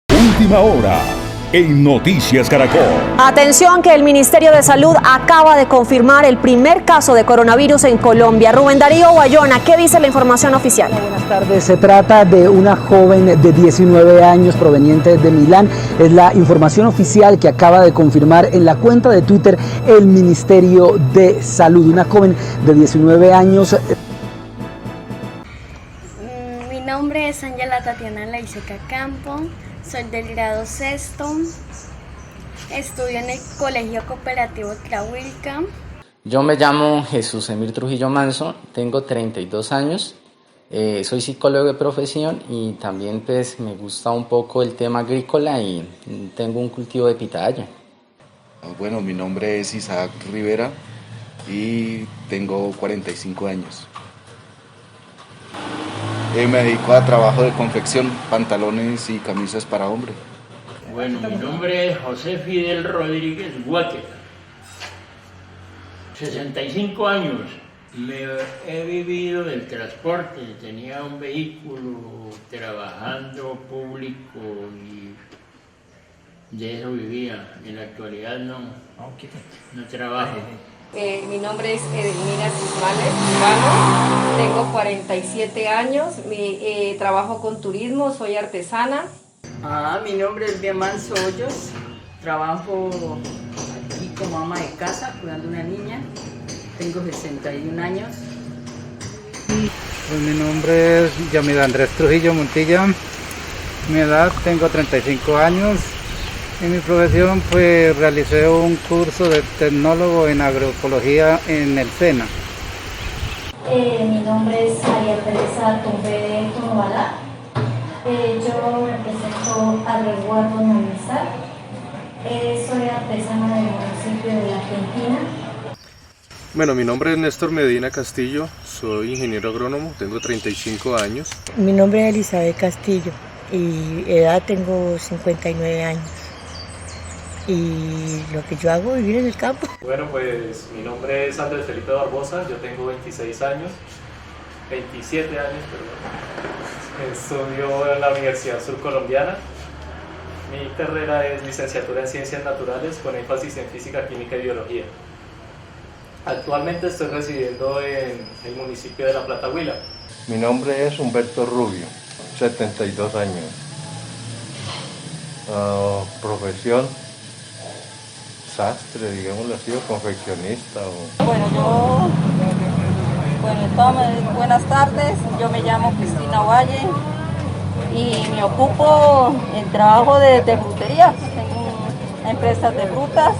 Última hora en Noticias Caracol. Atención que el Ministerio de Salud acaba de confirmar el primer caso de coronavirus en Colombia. Rubén Darío Bayona, ¿qué dice la información oficial? Buenas tardes, se trata de una joven de 19 años proveniente de Milán. Es la información oficial que acaba de confirmar en la cuenta de Twitter el Ministerio de Salud. Una joven de 19 años. Mi nombre es Ángela Tatiana Laiseca Campo. Soy del grado sexto, estudio en el Colegio Cooperativo Tlahuilca. Yo me llamo Jesús Emir Trujillo Manso, tengo 32 años, soy psicólogo de profesión y también pues me gusta un poco el tema agrícola y tengo un cultivo de pitaya. Bueno, mi nombre es Isaac Rivera y tengo 45 años. Me dedico a trabajo de confección, pantalones y camisas para hombre. Bueno, mi nombre es José Fidel Rodríguez Guáquer, 65 años. He vivido del transporte, tenía un vehículo trabajando público y de eso vivía. En la actualidad no trabajo. Mi nombre es Edelmira Guzmán, tengo 47 años, trabajo con turismo, soy artesana. Mi nombre es Biamán Hoyos, trabajo aquí como ama de casa, cuidando a una niña, tengo 61 años. Pues mi nombre es Yamil Andrés Trujillo Montilla, mi edad tengo 35 años. En mi profesión pues realicé un curso de tecnólogo en agroecología en el SENA. Mi nombre es María Teresa Tombe Tonobalá. Yo represento al resguardo Namizar. Soy artesana del municipio de La Argentina. Bueno, mi nombre es Néstor Medina Castillo, soy ingeniero agrónomo, tengo 35 años. Mi nombre es Elizabeth Castillo y edad tengo 59 años. Y lo que yo hago es vivir en el campo. Bueno, pues mi nombre es Andrés Felipe Barbosa, yo tengo 27 años, perdón. Estudio en la Universidad Surcolombiana. Mi carrera es licenciatura en Ciencias Naturales con énfasis en Física, Química y Biología. Actualmente estoy residiendo en el municipio de La Plata, Huila. Mi nombre es Humberto Rubio, 72 años. Profesión sastre, digámoslo así, o confeccionista. Buenas tardes, yo me llamo Cristina Valle y me ocupo en trabajo de frutería. Tengo empresas de frutas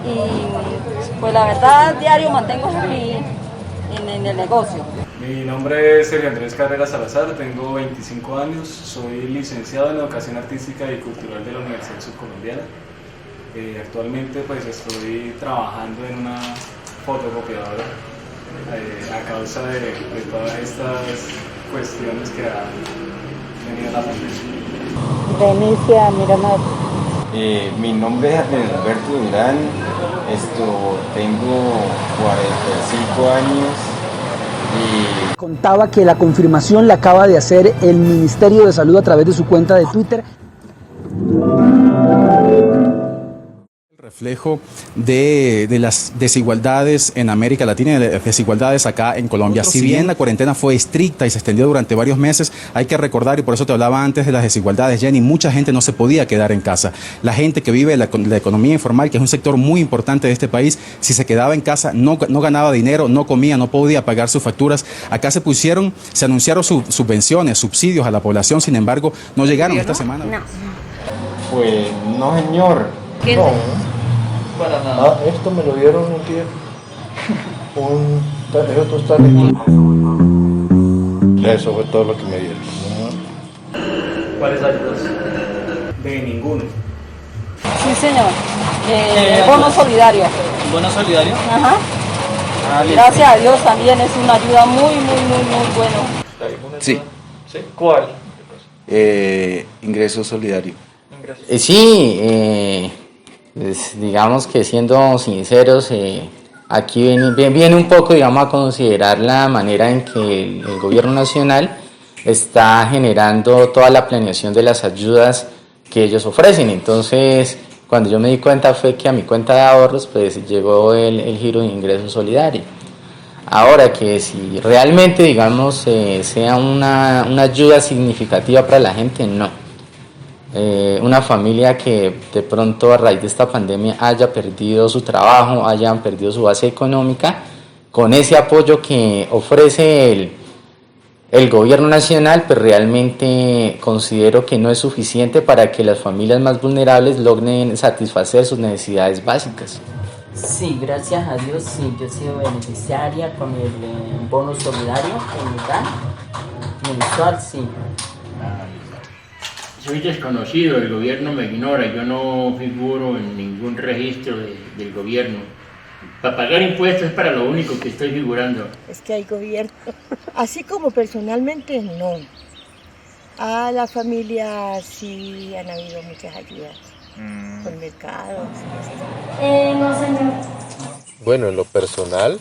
y pues la verdad diario mantengo en el negocio. Mi nombre es Sergio Andrés Carrera Salazar, tengo 25 años, soy licenciado en Educación Artística y Cultural de la Universidad Subcolombiana. Actualmente pues estoy trabajando en una fotocopiadora a causa de todas estas cuestiones que han venido la pandemia. Benicia Miramar. Mi nombre es Alberto Durán, tengo 45 años y... Contaba que la confirmación la acaba de hacer el Ministerio de Salud a través de su cuenta de Twitter. Reflejo de las desigualdades en América Latina y de las desigualdades acá en Colombia. Si bien la cuarentena fue estricta y se extendió durante varios meses, hay que recordar, y por eso te hablaba antes de las desigualdades, Jenny, mucha gente no se podía quedar en casa. La gente que vive la economía informal, que es un sector muy importante de este país, si se quedaba en casa no ganaba dinero, no comía, no podía pagar sus facturas. Acá se anunciaron subvenciones, subsidios a la población, sin embargo, no llegaron esta semana. No. Pues no, señor. ¿Qué no. Para nada. Esto me lo dieron un día. Eso está aquí. Eso fue todo lo que me dieron. ¿Cuáles ayudas? De ninguno. Sí, señor. Bono solidario. ¿Bono solidario? Ajá. Gracias a Dios también es una ayuda muy bueno. Sí. ¿Sí? ¿Cuál? Ingreso solidario. Sí, pues digamos que siendo sinceros, aquí viene un poco, digamos, a considerar la manera en que el gobierno nacional está generando toda la planeación de las ayudas que ellos ofrecen. Entonces, cuando yo me di cuenta fue que a mi cuenta de ahorros pues llegó el giro de ingreso solidario. Ahora que si realmente, digamos, sea una ayuda significativa para la gente, no. Una familia que de pronto a raíz de esta pandemia haya perdido su trabajo, hayan perdido su base económica, con ese apoyo que ofrece el gobierno nacional, pues realmente considero que no es suficiente para que las familias más vulnerables logren satisfacer sus necesidades básicas. Sí, gracias a Dios, sí, yo he sido beneficiaria con el bono solidario que me dan, mensual, sí. Soy desconocido, el gobierno me ignora, yo no figuro en ningún registro del gobierno. Para pagar impuestos es para lo único que estoy figurando. Es que hay gobierno, así como personalmente no. A la familia sí han habido muchas ayudas, con mercados. No, señor. Bueno, en lo personal,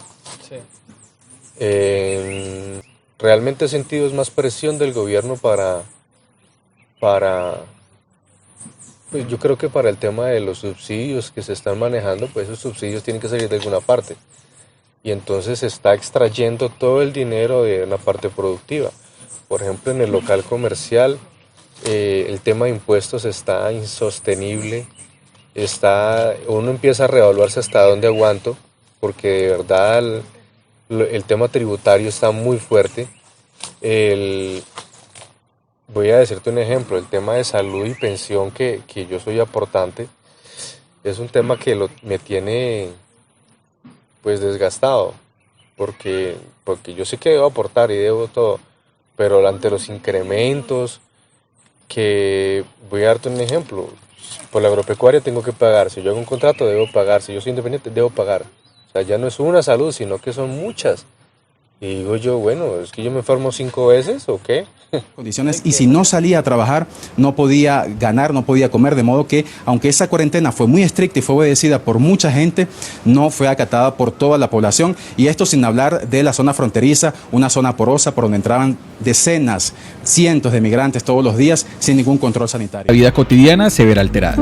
realmente he sentido es más presión del gobierno para pues yo creo que para el tema de los subsidios que se están manejando, pues esos subsidios tienen que salir de alguna parte. Y entonces se está extrayendo todo el dinero de una parte productiva. Por ejemplo, en el local comercial, el tema de impuestos está insostenible. Uno empieza a reevaluarse hasta dónde aguanto, porque de verdad el tema tributario está muy fuerte. Voy a decirte un ejemplo, el tema de salud y pensión que yo soy aportante, es un tema que me tiene pues desgastado, porque yo sé que debo aportar y debo todo, pero ante los incrementos, que voy a darte un ejemplo, por la agropecuaria tengo que pagar, si yo hago un contrato debo pagar, si yo soy independiente debo pagar, o sea ya no es una salud, sino que son muchas. Y digo yo, bueno, ¿es que yo me enfermo 5 veces o qué? Condiciones, y si no salía a trabajar, no podía ganar, no podía comer, de modo que, aunque esa cuarentena fue muy estricta y fue obedecida por mucha gente, no fue acatada por toda la población, y esto sin hablar de la zona fronteriza, una zona porosa por donde entraban decenas, cientos de migrantes todos los días sin ningún control sanitario. La vida cotidiana se verá alterada.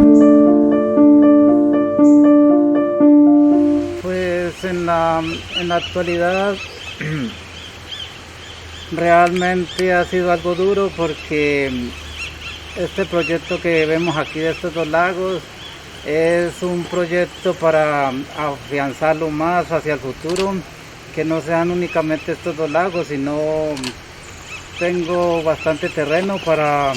Pues en la actualidad realmente ha sido algo duro, porque este proyecto que vemos aquí de estos 2 lagos es un proyecto para afianzarlo más hacia el futuro, que no sean únicamente estos 2 lagos, sino tengo bastante terreno para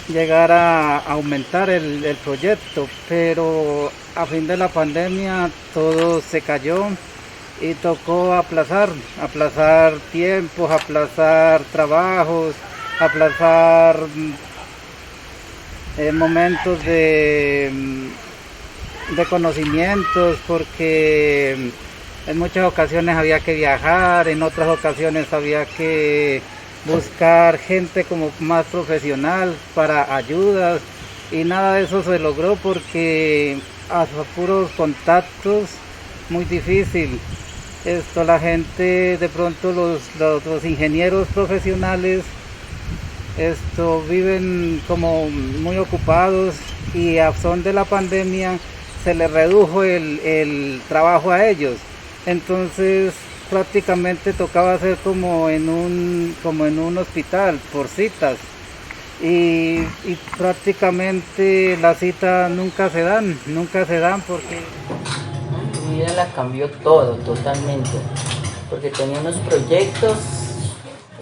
llegar a aumentar el proyecto, pero a fin de la pandemia todo se cayó y tocó aplazar tiempos, aplazar trabajos, aplazar momentos de conocimientos, porque en muchas ocasiones había que viajar, en otras ocasiones había que buscar gente como más profesional para ayudas, y nada de eso se logró porque a puros contactos muy difícil. La gente, de pronto los ingenieros profesionales viven como muy ocupados, y a son de la pandemia se les redujo el trabajo a ellos. Entonces prácticamente tocaba hacer como en un hospital por citas, y prácticamente las citas nunca se dan porque mi vida la cambió todo, totalmente, porque tenía unos proyectos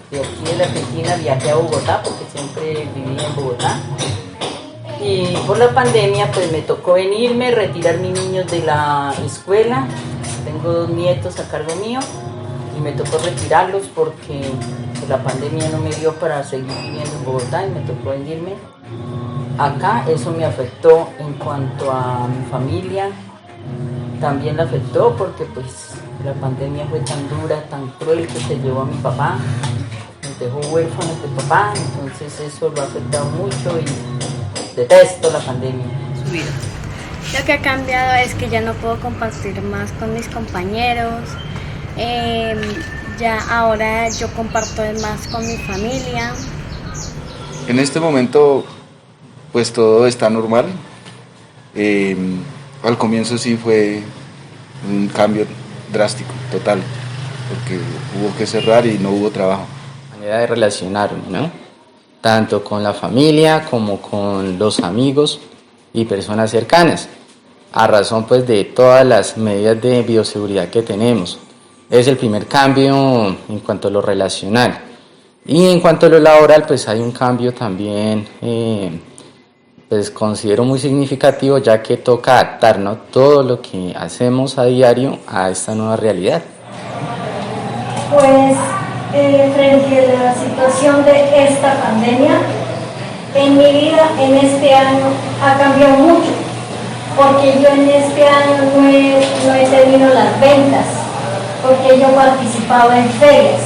de aquí de la Argentina, viajé a Bogotá porque siempre viví en Bogotá, y por la pandemia pues me tocó venirme, retirar mis niños de la escuela. Tengo 2 nietos a cargo mío y me tocó retirarlos porque pues, la pandemia no me dio para seguir viviendo en Bogotá y me tocó venirme acá. Eso me afectó en cuanto a mi familia, también la afectó porque pues la pandemia fue tan dura, tan cruel, que se llevó a mi papá, nos dejó huérfanos de papá, entonces eso lo ha afectado mucho y detesto la pandemia. Su vida. Lo que ha cambiado es que ya no puedo compartir más con mis compañeros. Ya ahora yo comparto más con mi familia. En este momento pues todo está normal. Al comienzo sí fue un cambio drástico, total, porque hubo que cerrar y no hubo trabajo. Manera de relacionarme, ¿no? Tanto con la familia como con los amigos y personas cercanas, a razón pues de todas las medidas de bioseguridad que tenemos. Es el primer cambio en cuanto a lo relacional. Y en cuanto a lo laboral, pues hay un cambio también, pues considero muy significativo, ya que toca adaptar, ¿no?, todo lo que hacemos a diario a esta nueva realidad. Pues frente a la situación de esta pandemia, en mi vida en este año ha cambiado mucho, porque yo en este año no he tenido las ventas, porque yo participaba en ferias,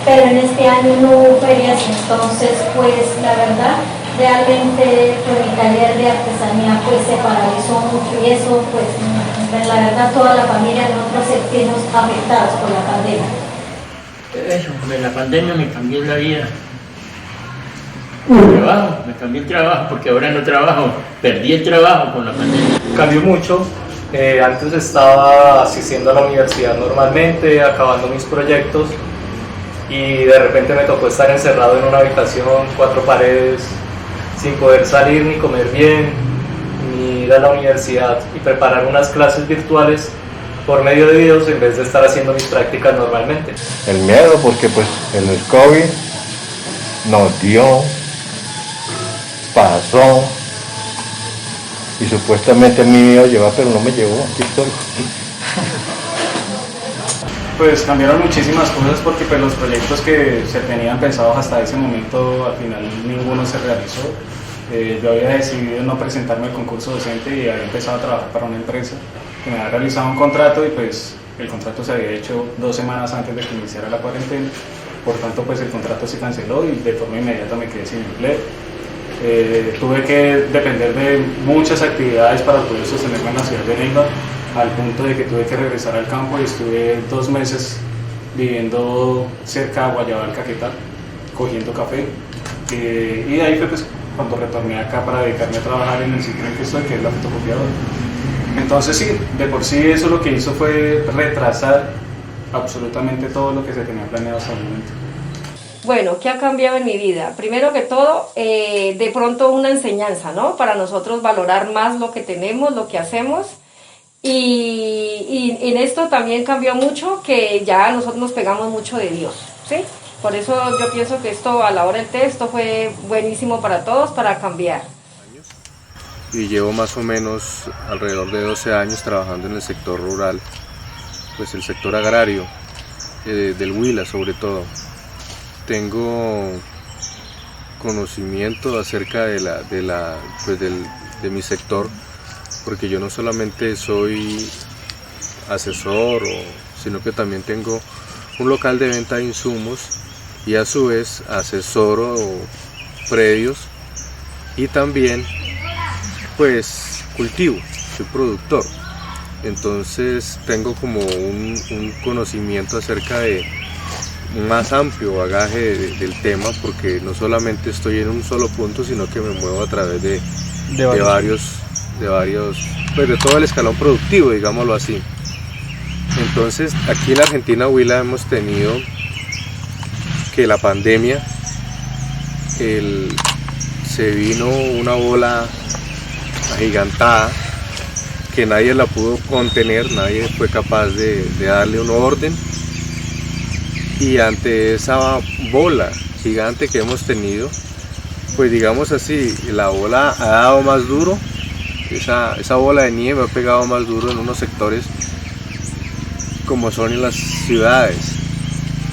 pero en este año no hubo ferias, entonces pues la verdad realmente pues, mi taller de artesanía pues se paralizó mucho y eso pues la verdad toda la familia nosotros sentimos afectados por la pandemia. Eso, la pandemia me cambió la vida. El trabajo, me cambió el trabajo porque ahora no trabajo, perdí el trabajo con la pandemia. Cambió mucho. Antes estaba asistiendo a la universidad normalmente, acabando mis proyectos y de repente me tocó estar encerrado en una habitación, 4 paredes, sin poder salir ni comer bien, ni ir a la universidad y preparar unas clases virtuales por medio de videos en vez de estar haciendo mis prácticas normalmente. El miedo porque pues el COVID nos dio, pasó y supuestamente a mí me iba a llevar, pero no me llevó, aquí estoy. Pues cambiaron muchísimas cosas porque pues, los proyectos que se tenían pensados hasta ese momento al final ninguno se realizó. Yo había decidido no presentarme al concurso docente y había empezado a trabajar para una empresa que me había realizado un contrato y pues el contrato se había hecho 2 semanas antes de que iniciara la cuarentena. Por tanto pues el contrato se canceló y de forma inmediata me quedé sin empleo. Tuve que depender de muchas actividades para poder sostenerme en la ciudad de Neiva, al punto de que tuve que regresar al campo y estuve 2 meses viviendo cerca de Guayabal, Caquetá, cogiendo café. Y de ahí fue pues, cuando retorné acá para dedicarme a trabajar en el sitio en que estoy, que es la fotocopiadora. Entonces sí, de por sí eso lo que hizo fue retrasar absolutamente todo lo que se tenía planeado hasta el momento. Bueno, ¿qué ha cambiado en mi vida? Primero que todo, de pronto una enseñanza, ¿no? Para nosotros valorar más lo que tenemos, lo que hacemos. Y en esto también cambió mucho, que ya nosotros nos pegamos mucho de Dios, ¿sí? Por eso yo pienso que esto, a la hora del texto, fue buenísimo para todos, para cambiar. Y llevo más o menos alrededor de 12 años trabajando en el sector rural, pues el sector agrario, del Huila sobre todo. Tengo conocimiento acerca de mi sector, porque yo no solamente soy asesor, sino que también tengo un local de venta de insumos y a su vez asesoro predios y también pues cultivo, soy productor. Entonces tengo como un conocimiento acerca de un más amplio bagaje del tema, porque no solamente estoy en un solo punto, sino que me muevo a través de varios, pues de todo el escalón productivo, digámoslo así. Entonces aquí en la Argentina Huila hemos tenido que la pandemia, se vino una bola agigantada que nadie la pudo contener, nadie fue capaz de darle un orden. Y ante esa bola gigante que hemos tenido, pues digamos así, la bola ha dado más duro, esa bola de nieve ha pegado más duro en unos sectores como son en las ciudades.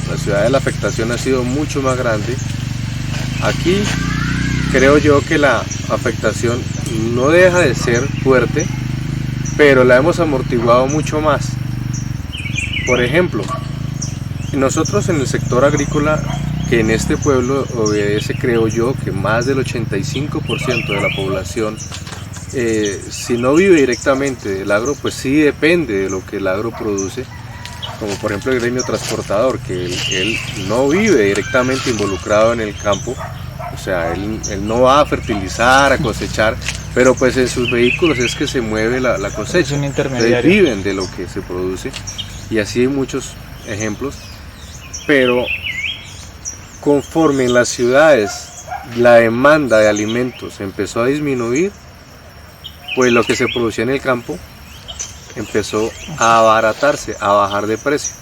Las ciudades la afectación ha sido mucho más grande. Aquí creo yo que la afectación no deja de ser fuerte, pero la hemos amortiguado mucho más. Por ejemplo, nosotros en el sector agrícola, que en este pueblo obedece, creo yo, que más del 85% de la población si no vive directamente del agro, pues sí depende de lo que el agro produce, como por ejemplo el gremio transportador, que él no vive directamente involucrado en el campo, o sea, él no va a fertilizar, a cosechar, pero pues en sus vehículos es que se mueve la cosecha. Es un intermediario. Entonces viven de lo que se produce, y así hay muchos ejemplos, pero conforme en las ciudades la demanda de alimentos empezó a disminuir, pues lo que se producía en el campo empezó a abaratarse, a bajar de precio.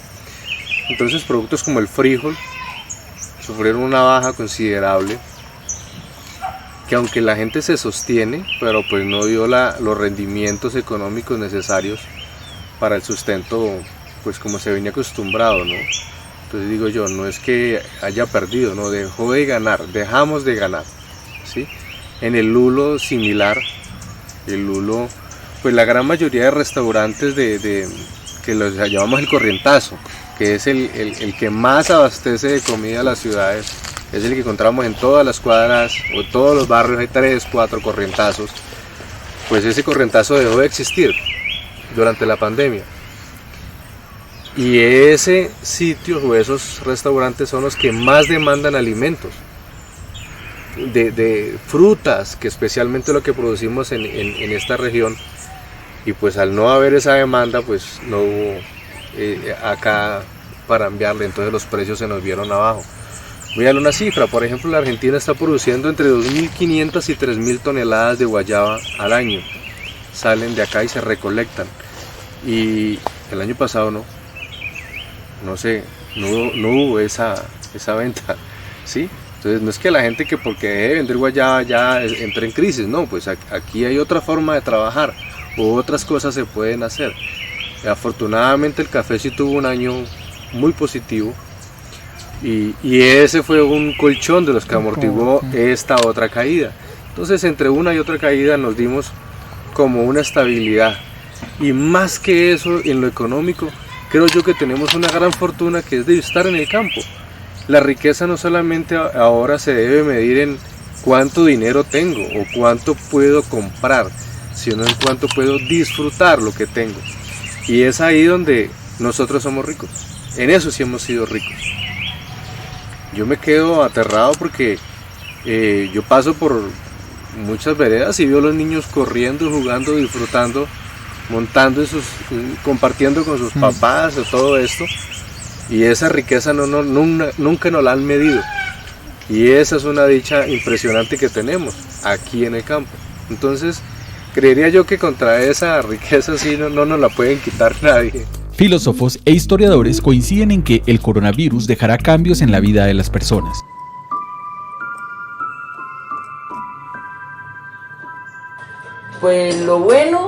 Entonces productos como el frijol sufrieron una baja considerable, que aunque la gente se sostiene, pero pues no dio los rendimientos económicos necesarios para el sustento, pues como se venía acostumbrado, ¿no? Entonces digo yo, no es que haya perdido, no, dejó de ganar, dejamos de ganar, ¿sí? En el lulo similar, el lulo, pues la gran mayoría de restaurantes que los llamamos el corrientazo, que es el que más abastece de comida a las ciudades, es el que encontramos en todas las cuadras o en todos los barrios, hay 3, 4 corrientazos, pues ese corrientazo dejó de existir durante la pandemia. Y ese sitio o esos restaurantes son los que más demandan alimentos, de frutas, que especialmente lo que producimos en esta región, y pues al no haber esa demanda, pues no hubo acá para enviarle, entonces los precios se nos vieron abajo. Voy a dar una cifra, por ejemplo, la Argentina está produciendo entre 2.500 y 3.000 toneladas de guayaba al año, salen de acá y se recolectan, y el año pasado no hubo esa venta, ¿sí? Entonces no es que la gente que porque deje de vender guayaba ya entre en crisis, no, pues aquí hay otra forma de trabajar, o otras cosas se pueden hacer. Afortunadamente el café sí tuvo un año muy positivo, y ese fue un colchón de los que amortiguó esta otra caída. Entonces entre una y otra caída nos dimos como una estabilidad, y más que eso en lo económico, creo yo que tenemos una gran fortuna, que es de estar en el campo. La riqueza no solamente ahora se debe medir en cuánto dinero tengo o cuánto puedo comprar, sino en cuánto puedo disfrutar lo que tengo. Y es ahí donde nosotros somos ricos. En eso sí hemos sido ricos. Yo me quedo aterrado porque yo paso por muchas veredas y veo a los niños corriendo, jugando, disfrutando, montando compartiendo con sus papás o todo esto, y esa riqueza nunca nos la han medido, y esa es una dicha impresionante que tenemos aquí en el campo. Entonces creería yo que contra esa riqueza sí no nos la pueden quitar nadie. Filósofos e historiadores coinciden en que el coronavirus dejará cambios en la vida de las personas. Pues lo bueno,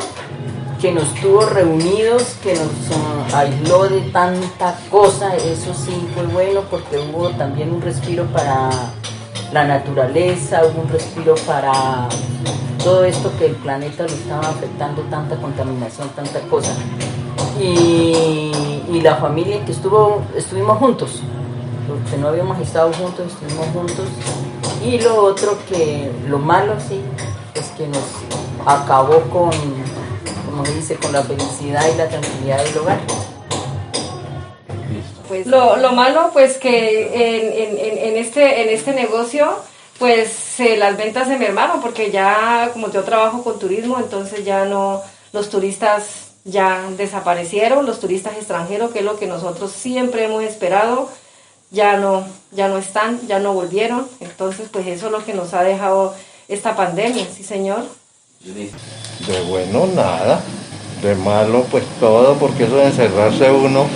que nos tuvo reunidos, que nos aisló de tanta cosa, eso sí fue bueno, porque hubo también un respiro para la naturaleza, hubo un respiro para todo esto que el planeta lo estaba afectando, tanta contaminación, tanta cosa. Y la familia que estuvimos juntos, porque no habíamos estado juntos, estuvimos juntos. Y lo otro, que lo malo sí, es que nos acabó con, como dice, con la felicidad y la tranquilidad del hogar. Pues lo malo, pues que en este negocio, pues las ventas se mermaron, porque ya como yo trabajo con turismo, entonces ya no, los turistas ya desaparecieron, los turistas extranjeros, que es lo que nosotros siempre hemos esperado, ya no están, ya no volvieron. Entonces pues eso es lo que nos ha dejado esta pandemia, sí señor. De bueno nada, de malo pues todo, porque eso de encerrarse uno,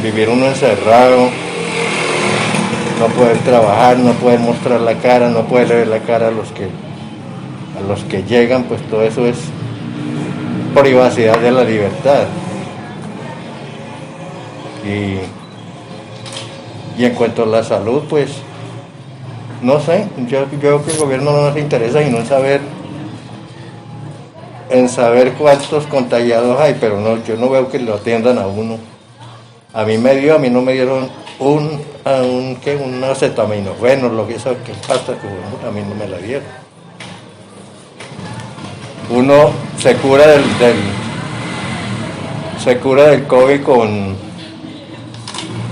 vivir uno encerrado, no poder trabajar, no poder mostrar la cara, no poder ver la cara a los que llegan, pues todo eso es privacidad de la libertad. Y en cuanto a la salud, pues no sé, yo creo que el gobierno no nos interesa sino en saber cuántos contagiados hay, pero no, yo no veo que lo atiendan a uno. A mí no me dieron un acetaminofén, lo que eso que pasa, que a mí no me la dieron. uno se cura del COVID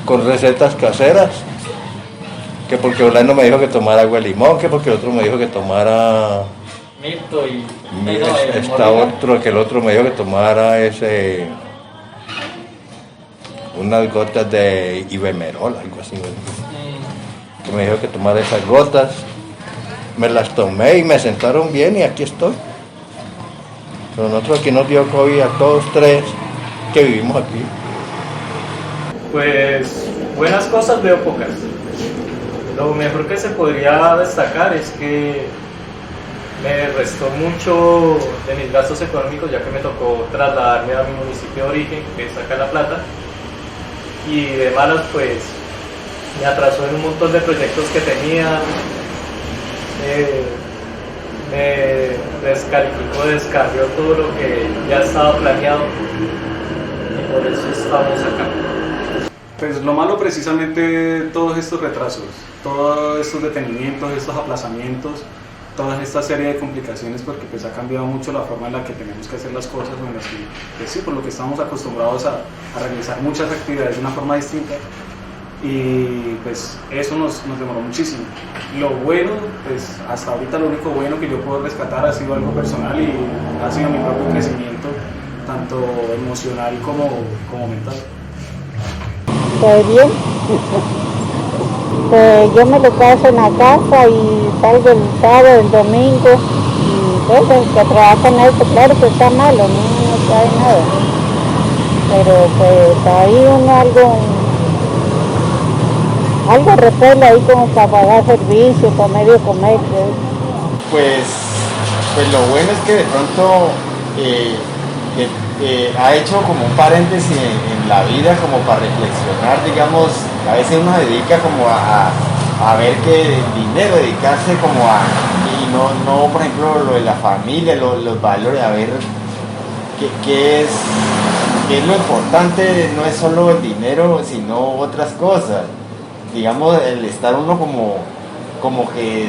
con recetas caseras, que porque Orlando me dijo que tomara agua de limón, que porque el otro me dijo que tomara Mirto y que el otro me dijo que tomara unas gotas de Ibemerol, algo así, que me dijo que tomara esas gotas, me las tomé y me sentaron bien y aquí estoy. Pero nosotros aquí nos dio COVID a todos tres que vivimos aquí. Pues buenas cosas veo pocas. Lo mejor que se podría destacar es que me restó mucho de mis gastos económicos, ya que me tocó trasladarme a mi municipio de origen, que es acá en La Plata, y de malas pues me atrasó en un montón de proyectos que tenía, me descalificó, descarrió todo lo que ya estaba planeado y por eso estamos acá. Pues lo malo precisamente todos estos retrasos, todos estos detenimientos, estos aplazamientos, toda esta serie de complicaciones, porque pues ha cambiado mucho la forma en la que tenemos que hacer las cosas, o en las que, pues sí, por lo que estamos acostumbrados a realizar muchas actividades de una forma distinta, y pues eso nos demoró muchísimo. Lo bueno, pues hasta ahorita lo único bueno que yo puedo rescatar ha sido algo personal y ha sido mi propio crecimiento, tanto emocional como mental. Pues bien, yo me lo paso en la casa y salgo el sábado, el domingo, y pues el que trabaja en esto, claro que está malo, no sabe nada, pero pues ahí uno algo repele ahí como para pagar servicios, para medio comer. Pues lo bueno es que de pronto ha hecho como un paréntesis en la vida, como para reflexionar, digamos, a veces uno se dedica como a ver qué dinero, dedicarse como y no por ejemplo lo de la familia, los valores, a ver qué es lo importante, no es solo el dinero, sino otras cosas. Digamos, el estar uno como que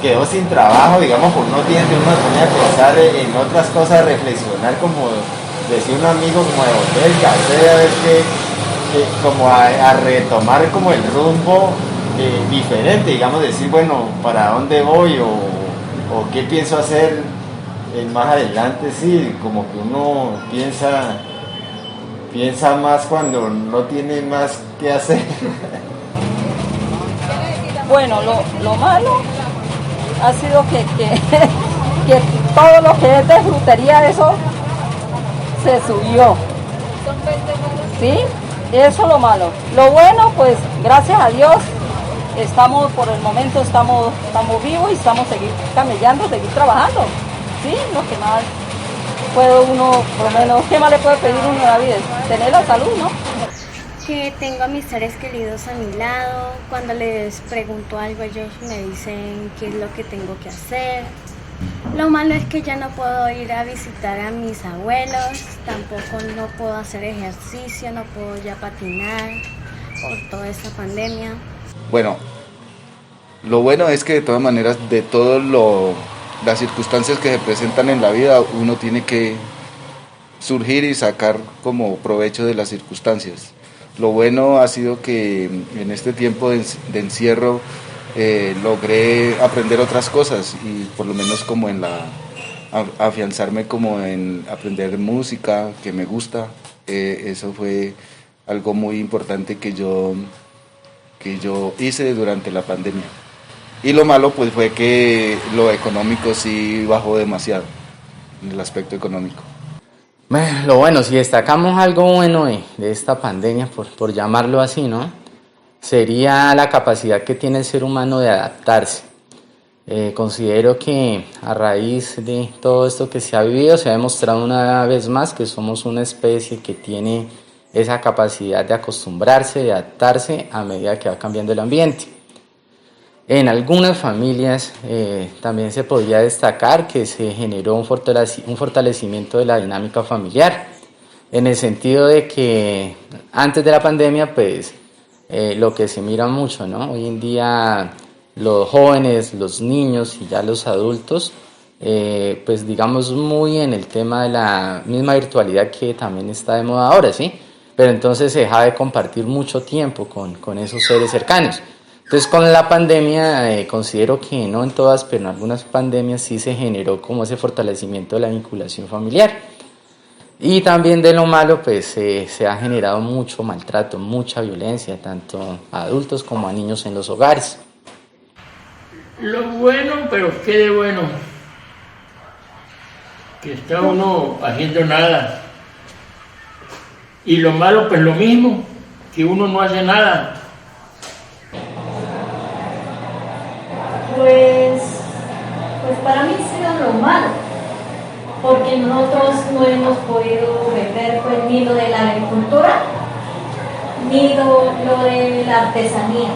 quedó sin trabajo, digamos, por uno tiene que uno se pone a pensar en otras cosas, reflexionar, como decía un amigo, como de volver el café, a ver como a retomar como el rumbo diferente, digamos, decir, bueno, ¿para dónde voy? O qué pienso hacer más adelante, sí, como que uno piensa más cuando no tiene más que hacer. Bueno, lo malo ha sido que todo lo que es de frutería, eso se subió. ¿Sí? Eso es lo malo. Lo bueno, pues gracias a Dios, por el momento estamos vivos y estamos seguir camellando, seguir trabajando. ¿Sí? Lo que más puede uno, por lo menos, ¿qué más le puede pedir uno a la vida? Tener la salud, ¿no? Que tengo a mis seres queridos a mi lado. Cuando les pregunto algo, ellos me dicen qué es lo que tengo que hacer. Lo malo es que ya no puedo ir a visitar a mis abuelos, tampoco no puedo hacer ejercicio, no puedo ya patinar por toda esta pandemia. Bueno, lo bueno es que de todas maneras, de todas las circunstancias que se presentan en la vida, uno tiene que surgir y sacar como provecho de las circunstancias. Lo bueno ha sido que en este tiempo de encierro logré aprender otras cosas y por lo menos como afianzarme como en aprender música que me gusta. Eso fue algo muy importante que yo hice durante la pandemia. Y lo malo pues fue que lo económico sí bajó demasiado, en el aspecto económico. Bueno, lo bueno, si destacamos algo bueno de esta pandemia, por llamarlo así, ¿no? Sería la capacidad que tiene el ser humano de adaptarse. Considero que a raíz de todo esto que se ha vivido, se ha demostrado una vez más que somos una especie que tiene esa capacidad de acostumbrarse, de adaptarse a medida que va cambiando el ambiente. En algunas familias también se podría destacar que se generó un fortalecimiento de la dinámica familiar, en el sentido de que antes de la pandemia, pues lo que se mira mucho, ¿no? Hoy en día los jóvenes, los niños y ya los adultos pues digamos muy en el tema de la misma virtualidad que también está de moda ahora, ¿sí? Pero entonces se deja de compartir mucho tiempo con esos seres cercanos. Entonces con la pandemia considero que no en todas, pero en algunas pandemias sí se generó como ese fortalecimiento de la vinculación familiar. Y también de lo malo pues se ha generado mucho maltrato, mucha violencia, tanto a adultos como a niños en los hogares. Lo bueno, pero qué de bueno, que está uno haciendo nada. Y lo malo, pues lo mismo, que uno no hace nada. Pues para mí ha sido lo malo, porque nosotros no hemos podido ver pues, ni lo de la agricultura, ni lo de la artesanía.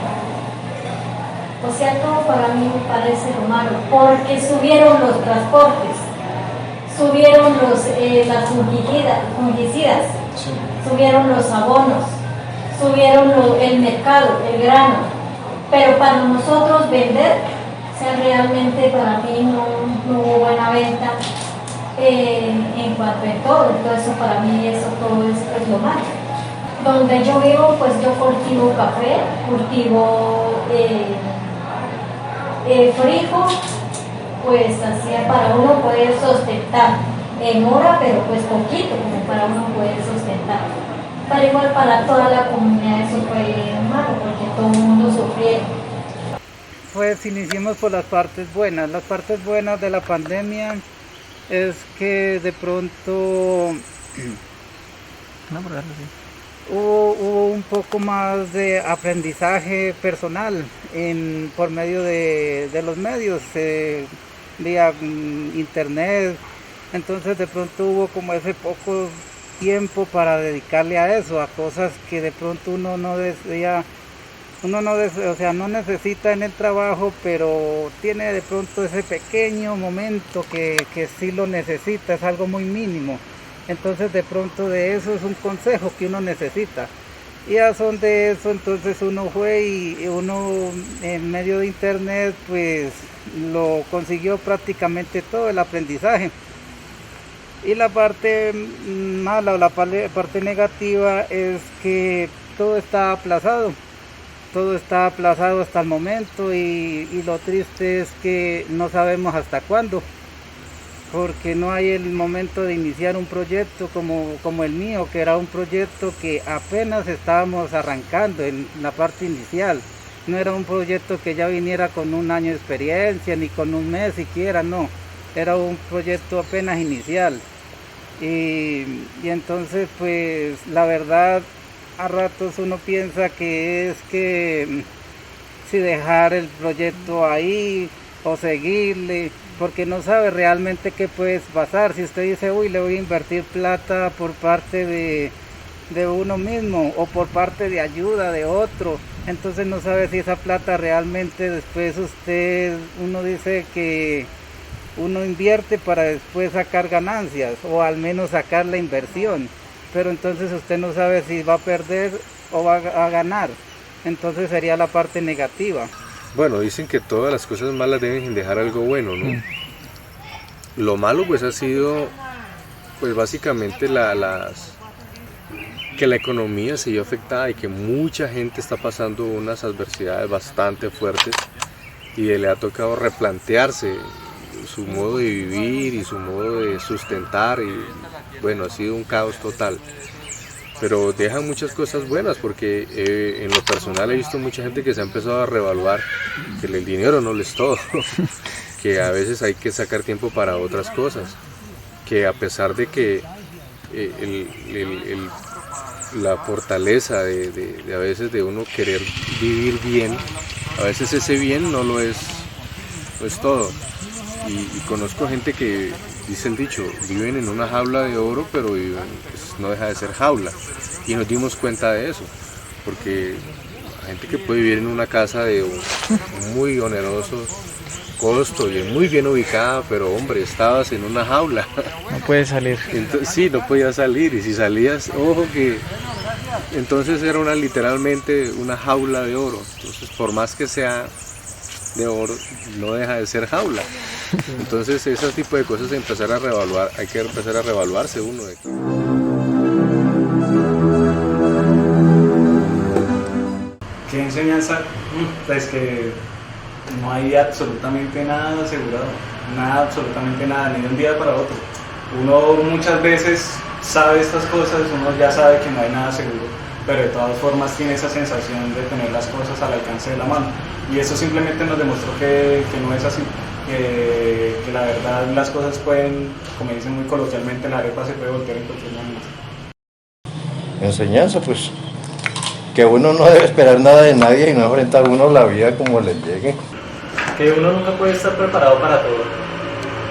O sea, todo para mí me parece lo malo, porque subieron los transportes, subieron las fungicidas, sí. Subieron los abonos, subieron el mercado, el grano, pero para nosotros vender, o sea, realmente para mí no hubo buena venta en cuanto a todo, entonces para mí todo eso es lo malo. Donde yo vivo, pues yo cultivo café, cultivo frijol, pues así para uno poder sustentar en hora, pero pues poquito, como para uno poder sustentar. Pero igual para toda la comunidad eso fue malo, porque todo el mundo sufrió. Pues iniciemos por las partes buenas. Las partes buenas de la pandemia es que de pronto hubo un poco más de aprendizaje personal por medio de los medios, vía internet. Entonces de pronto hubo como ese poco tiempo para dedicarle a eso, a cosas que de pronto uno no necesita en el trabajo, pero tiene de pronto ese pequeño momento que sí lo necesita, es algo muy mínimo. Entonces de pronto de eso es un consejo que uno necesita. Y a son de eso, entonces uno fue y uno en medio de internet pues lo consiguió prácticamente todo el aprendizaje. Y la parte mala o la parte negativa es que todo está aplazado. Todo está aplazado hasta el momento y lo triste es que no sabemos hasta cuándo, porque no hay el momento de iniciar un proyecto como el mío, que era un proyecto que apenas estábamos arrancando en la parte inicial. No era un proyecto que ya viniera con un año de experiencia, ni con un mes siquiera, no. Era un proyecto apenas inicial. Y entonces, pues, la verdad, a ratos uno piensa que es que si dejar el proyecto ahí o seguirle, porque no sabe realmente qué puede pasar. Si usted dice, uy, le voy a invertir plata por parte de uno mismo o por parte de ayuda de otro, entonces no sabe si esa plata realmente después uno dice que uno invierte para después sacar ganancias o al menos sacar la inversión, pero entonces usted no sabe si va a perder o va a ganar, entonces sería la parte negativa. Bueno, dicen que todas las cosas malas deben dejar algo bueno, ¿no? Lo malo pues ha sido pues básicamente que la economía se vio afectada y que mucha gente está pasando unas adversidades bastante fuertes y le ha tocado replantearse su modo de vivir y su modo de sustentar y bueno, ha sido un caos total. Pero dejan muchas cosas buenas porque en lo personal he visto mucha gente que se ha empezado a reevaluar que el dinero no lo es todo, que a veces hay que sacar tiempo para otras cosas, que a pesar de que la fortaleza de a veces de uno querer vivir bien, a veces ese bien no lo es todo. Y conozco gente que, dice el dicho, viven en una jaula de oro, pero viven, pues, no deja de ser jaula. Y nos dimos cuenta de eso, porque hay gente que puede vivir en una casa de un muy oneroso costo y muy bien ubicada, pero hombre, estabas en una jaula. No puedes salir. Entonces, sí, no podías salir, y si salías, ojo que entonces era literalmente una jaula de oro. Entonces, por más que sea no deja de ser jaula. Entonces ese tipo de cosas empezar a reevaluar, hay que empezar a reevaluarse uno. ¿Qué enseñanza? Pues que no hay absolutamente nada asegurado, nada, absolutamente nada, ni de un día para otro. Uno muchas veces sabe estas cosas, uno ya sabe que no hay nada seguro, pero de todas formas tiene esa sensación de tener las cosas al alcance de la mano. Y eso simplemente nos demostró que no es así, que la verdad las cosas pueden, como dicen muy coloquialmente, la arepa se puede voltear en cualquier momento. Enseñanza, pues, que uno no debe esperar nada de nadie y no enfrentar uno la vida como le llegue. Que uno nunca puede estar preparado para todo,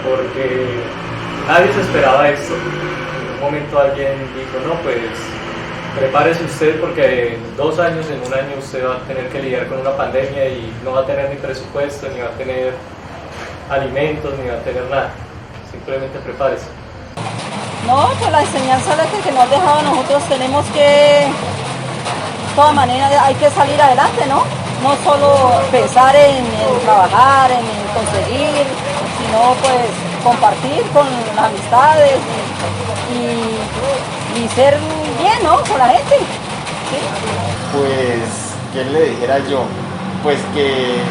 porque nadie se esperaba esto. En un momento alguien dijo, no, pues prepárese usted porque en 2 años, en 1 año usted va a tener que lidiar con una pandemia y no va a tener ni presupuesto, ni va a tener alimentos, ni va a tener nada. Simplemente prepárese. No, pues la enseñanza que nos ha dejado nosotros tenemos que, de todas maneras, hay que salir adelante, ¿no? No solo pensar en trabajar, en conseguir, sino pues compartir con las amistades y ser bien, ¿no? Con la gente. ¿Sí? Pues, ¿qué le dijera yo? Pues que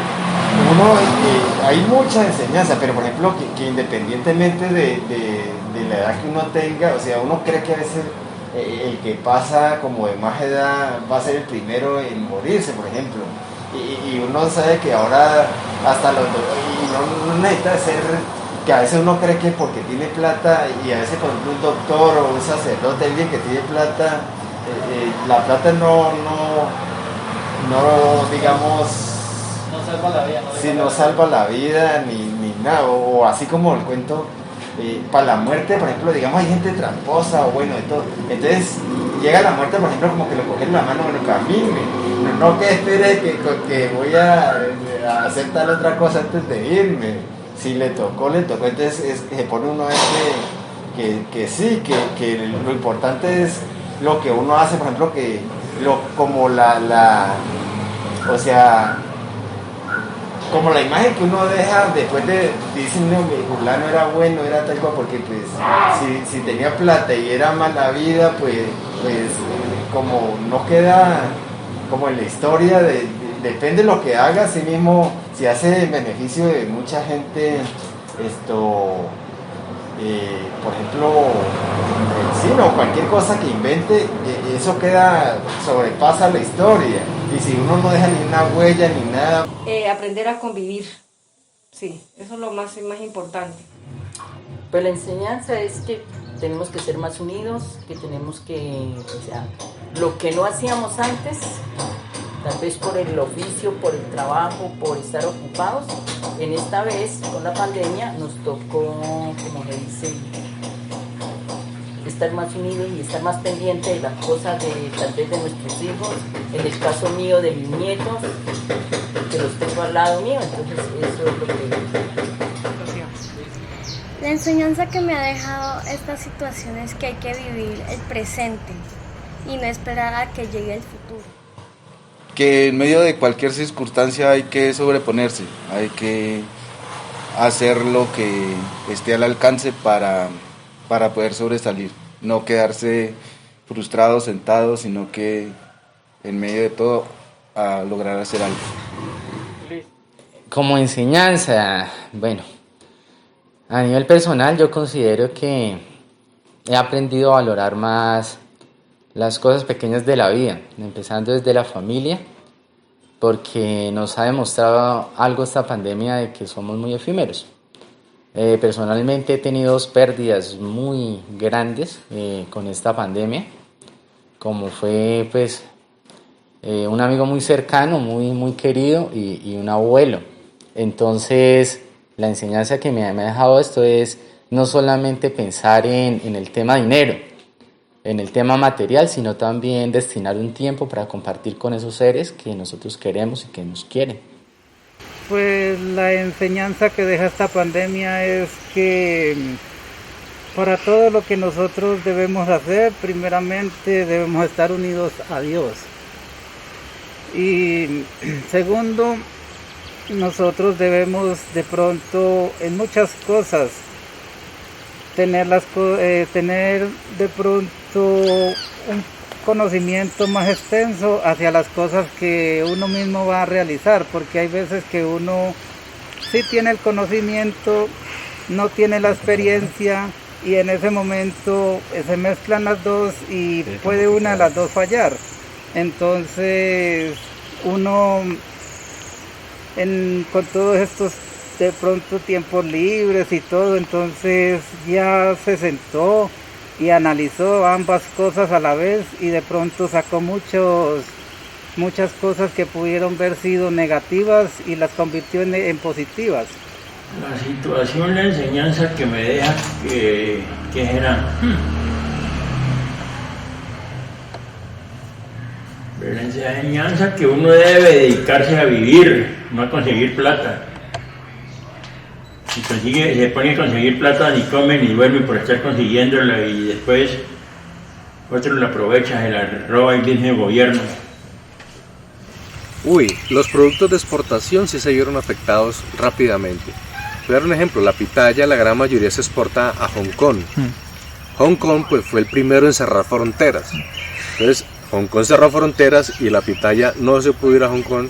hay mucha enseñanza, pero por ejemplo que independientemente de la edad que uno tenga, o sea, uno cree que a veces el que pasa como de más edad va a ser el primero en morirse, por ejemplo. Y uno sabe que ahora hasta los y no necesita ser, que a veces uno cree que porque tiene plata, y a veces por ejemplo un doctor o un sacerdote, alguien que tiene plata, la plata no digamos, No salva la vida, no salva la vida ni nada, o así como el cuento, para la muerte, por ejemplo, digamos, hay gente tramposa o bueno, de todo. Entonces, llega la muerte, por ejemplo, como que le cogen la mano, bueno, camine. No que espere que voy a hacer tal otra cosa antes de irme. Si le tocó. Entonces, se pone uno a ver que sí, que lo importante es lo que uno hace, por ejemplo, como o sea, como la imagen que uno deja después de dicen, no, mi fulano era bueno, era tal cual, porque pues si tenía plata y era mala vida, pues como no queda como en la historia, depende de lo que haga, así mismo, si hace en beneficio de mucha gente, por ejemplo, o cualquier cosa que invente, eso sobrepasa la historia. Y si uno no deja ni una huella ni nada. Aprender a convivir, sí, eso es lo más importante. Pues la enseñanza es que tenemos que ser más unidos, que tenemos que, o sea, lo que no hacíamos antes, tal vez por el oficio, por el trabajo, por estar ocupados, en esta vez con la pandemia nos tocó, como se dice, estar más unidos y estar más pendientes de las cosas tal vez de nuestros hijos, en el caso mío de mis nietos, que los tengo al lado mío, entonces eso es lo que... La enseñanza que me ha dejado esta situación es que hay que vivir el presente y no esperar a que llegue el futuro. Que en medio de cualquier circunstancia hay que sobreponerse, hay que hacer lo que esté al alcance para poder sobresalir, no quedarse frustrado, sentado, sino que en medio de todo a lograr hacer algo. Como enseñanza, bueno, a nivel personal yo considero que he aprendido a valorar más las cosas pequeñas de la vida, empezando desde la familia, porque nos ha demostrado algo esta pandemia de que somos muy efímeros. Personalmente he tenido 2 pérdidas muy grandes con esta pandemia, como fue pues un amigo muy cercano, muy querido y un abuelo. Entonces la enseñanza que me ha dejado esto es no solamente pensar en el tema dinero, en el tema material, sino también destinar un tiempo para compartir con esos seres que nosotros queremos y que nos quieren. Pues la enseñanza que deja esta pandemia es que para todo lo que nosotros debemos hacer, primeramente debemos estar unidos a Dios. Y segundo, nosotros debemos de pronto en muchas cosas tener de pronto un conocimiento más extenso hacia las cosas que uno mismo va a realizar, porque hay veces que uno sí tiene el conocimiento, no tiene la experiencia, y en ese momento se mezclan las dos y puede una de las dos fallar. Entonces uno con todos estos de pronto tiempos libres y todo, entonces ya se sentó y analizó ambas cosas a la vez y de pronto sacó muchas cosas que pudieron haber sido negativas y las convirtió en positivas. La situación, la enseñanza que me deja, que era la enseñanza que uno debe dedicarse a vivir, no a conseguir plata. Si se pone a conseguir plata, ni come ni duerme por estar consiguiéndola, y después otro la aprovecha, se la roba y viene el gobierno. Los productos de exportación sí se vieron afectados rápidamente. Voy a dar un ejemplo, la pitaya, la gran mayoría se exporta a Hong Kong. Hong Kong pues fue el primero en cerrar fronteras. Entonces Hong Kong cerró fronteras y la pitaya no se pudo ir a Hong Kong,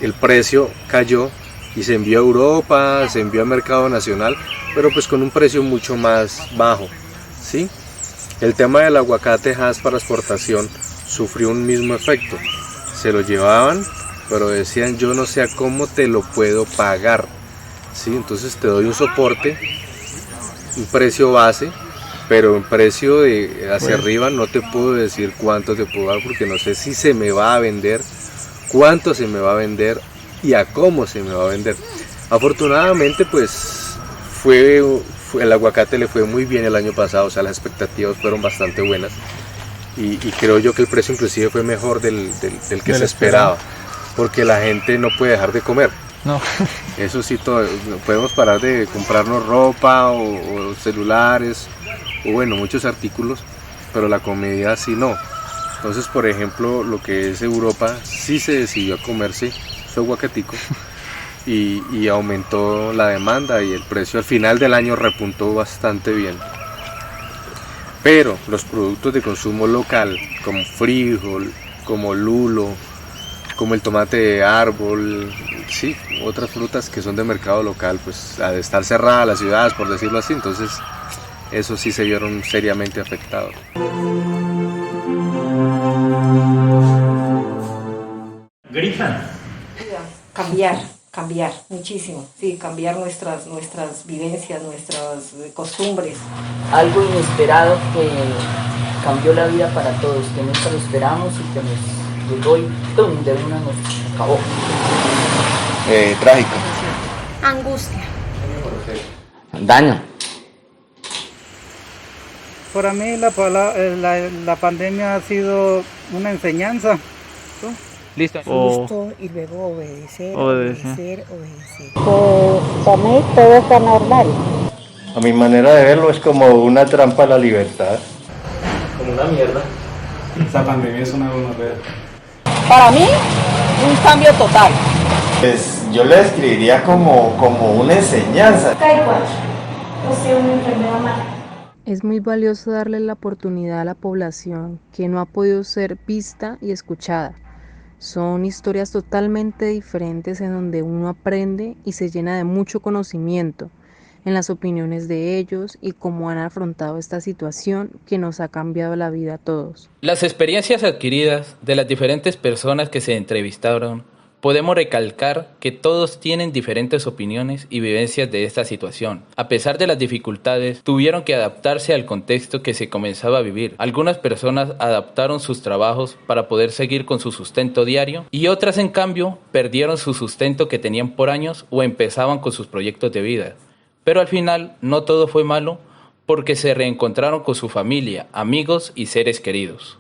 el precio cayó y se envió a Europa, se envió al mercado nacional, pero pues con un precio mucho más bajo, ¿sí? El tema del aguacate Hass para exportación sufrió un mismo efecto. Se lo llevaban, pero decían, yo no sé a cómo te lo puedo pagar, ¿sí? Entonces te doy un soporte, un precio base, pero en precio de hacia arriba no te puedo decir cuánto te puedo dar, porque no sé si se me va a vender, cuánto se me va a vender y a cómo se me va a vender. Afortunadamente pues el aguacate le fue muy bien el año pasado, o sea, las expectativas fueron bastante buenas y creo yo que el precio inclusive fue mejor del que se esperaba, porque la gente no puede dejar de comer. No. Eso sí, podemos parar de comprarnos ropa o celulares o bueno, muchos artículos, pero la comida sí no. Entonces, por ejemplo, lo que es Europa sí se decidió a comerse su aguacatico y aumentó la demanda y el precio al final del año repuntó bastante bien. Pero los productos de consumo local, como frijol, como lulo, como el tomate de árbol, sí, otras frutas que son de mercado local, pues al estar cerradas las ciudades, por decirlo así, entonces eso sí se vieron seriamente afectados. Grita. Cambiar muchísimo, sí, cambiar nuestras vivencias, nuestras costumbres. Algo inesperado que cambió la vida para todos, que nunca lo esperamos y que nos llegó y ¡tum!, de una nos acabó. Trágico. Angustia. Daño. Para mí la pandemia ha sido una enseñanza. ¿Tú? Listo. Justo y luego obedecer. Para mí todo está normal. A mi manera de verlo es como una trampa a la libertad. Como una mierda. Esta pandemia es una gonorrea. Para mí, un cambio total. Pues yo le describiría como una enseñanza. O sea, una enfermedad mala. Es muy valioso darle la oportunidad a la población que no ha podido ser vista y escuchada. Son historias totalmente diferentes en donde uno aprende y se llena de mucho conocimiento en las opiniones de ellos y cómo han afrontado esta situación que nos ha cambiado la vida a todos. Las experiencias adquiridas de las diferentes personas que se entrevistaron, podemos recalcar que todos tienen diferentes opiniones y vivencias de esta situación. A pesar de las dificultades, tuvieron que adaptarse al contexto que se comenzaba a vivir. Algunas personas adaptaron sus trabajos para poder seguir con su sustento diario y otras, en cambio, perdieron su sustento que tenían por años o empezaban con sus proyectos de vida. Pero al final, no todo fue malo porque se reencontraron con su familia, amigos y seres queridos.